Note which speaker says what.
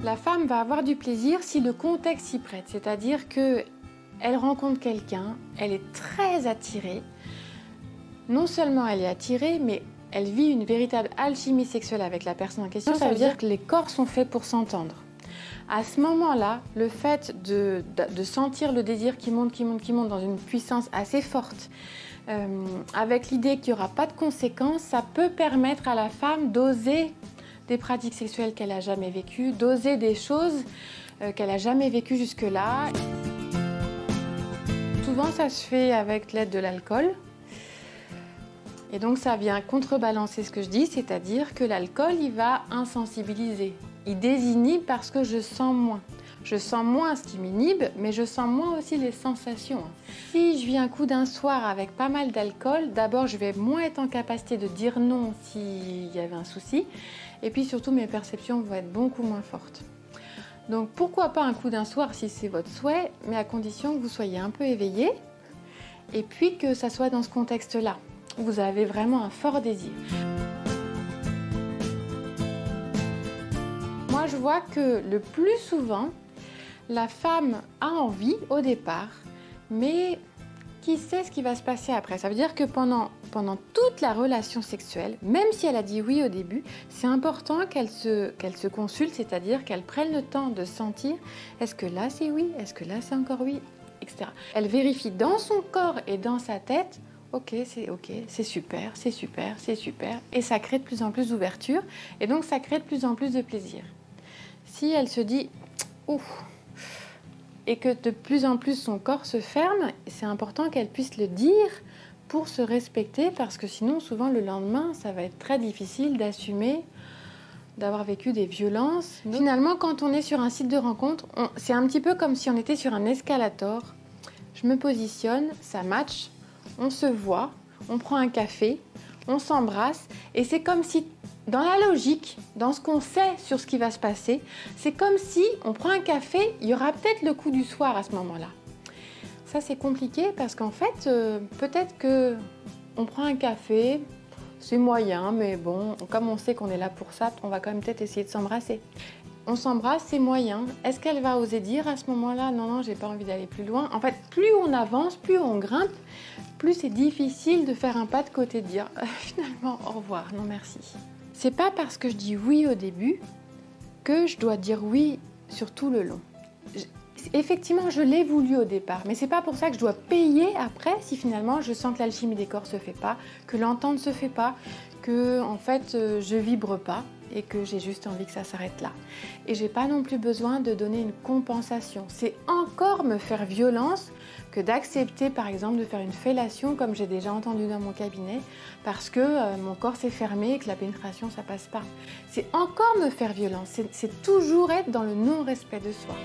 Speaker 1: La femme va avoir du plaisir si le contexte s'y prête, c'est-à-dire qu'elle rencontre quelqu'un, elle est très attirée. Non seulement elle est attirée, mais elle vit une véritable alchimie sexuelle avec la personne en question. Ça veut dire que les corps sont faits pour s'entendre. À ce moment-là, le fait de sentir le désir qui monte dans une puissance assez forte, avec l'idée qu'il n'y aura pas de conséquences, ça peut permettre à la femme d'oser des pratiques sexuelles qu'elle n'a jamais vécues, d'oser des choses qu'elle n'a jamais vécues jusque-là. Souvent, ça se fait avec l'aide de l'alcool. Et donc, ça vient contrebalancer ce que je dis, c'est-à-dire que l'alcool, il va insensibiliser. Il désinhibe parce que je sens moins. Je sens moins ce qui m'inhibe, mais je sens moins aussi les sensations. Si je vis un coup d'un soir avec pas mal d'alcool, d'abord, je vais moins être en capacité de dire non s'il y avait un souci. Et puis surtout, mes perceptions vont être beaucoup moins fortes. Donc, pourquoi pas un coup d'un soir si c'est votre souhait, mais à condition que vous soyez un peu éveillé et puis que ça soit dans ce contexte-là. Vous avez vraiment un fort désir. Moi, je vois que le plus souvent, la femme a envie au départ, mais qui sait ce qui va se passer après. Ça veut dire que pendant toute la relation sexuelle, même si elle a dit oui au début, c'est important qu'elle se consulte, c'est-à-dire qu'elle prenne le temps de sentir est-ce que là c'est oui, est-ce que là c'est encore oui, etc. Elle vérifie dans son corps et dans sa tête. Ok, c'est super, c'est super, c'est super. Et ça crée de plus en plus d'ouverture. Et donc, ça crée de plus en plus de plaisir. Si elle se dit « ouf » et que de plus en plus son corps se ferme, c'est important qu'elle puisse le dire pour se respecter parce que sinon, souvent, le lendemain, ça va être très difficile d'assumer d'avoir vécu des violences. Finalement, quand on est sur un site de rencontre, c'est un petit peu comme si on était sur un escalator. Je me positionne, ça match. On se voit, on prend un café, on s'embrasse et c'est comme si, dans la logique, dans ce qu'on sait sur ce qui va se passer, c'est comme si on prend un café, il y aura peut-être le coup du soir à ce moment-là. Ça, c'est compliqué parce qu'en fait, peut-être qu'on prend un café, c'est moyen, mais bon, comme on sait qu'on est là pour ça, on va quand même peut-être essayer de s'embrasser. On s'embrasse, c'est moyen. Est-ce qu'elle va oser dire à ce moment-là « Non, j'ai pas envie d'aller plus loin ». En fait, plus on avance, plus on grimpe, plus c'est difficile de faire un pas de côté, de dire finalement au revoir, non merci. C'est pas parce que je dis oui au début que je dois dire oui sur tout le long. Effectivement, je l'ai voulu au départ, mais c'est pas pour ça que je dois payer après si finalement je sens que l'alchimie des corps se fait pas, que l'entente se fait pas, que en fait je vibre pas et que j'ai juste envie que ça s'arrête là. Et j'ai pas non plus besoin de donner une compensation. C'est encore me faire violence que d'accepter par exemple de faire une fellation comme j'ai déjà entendu dans mon cabinet parce que mon corps s'est fermé et que la pénétration ça passe pas. C'est encore me faire violence, c'est toujours être dans le non-respect de soi.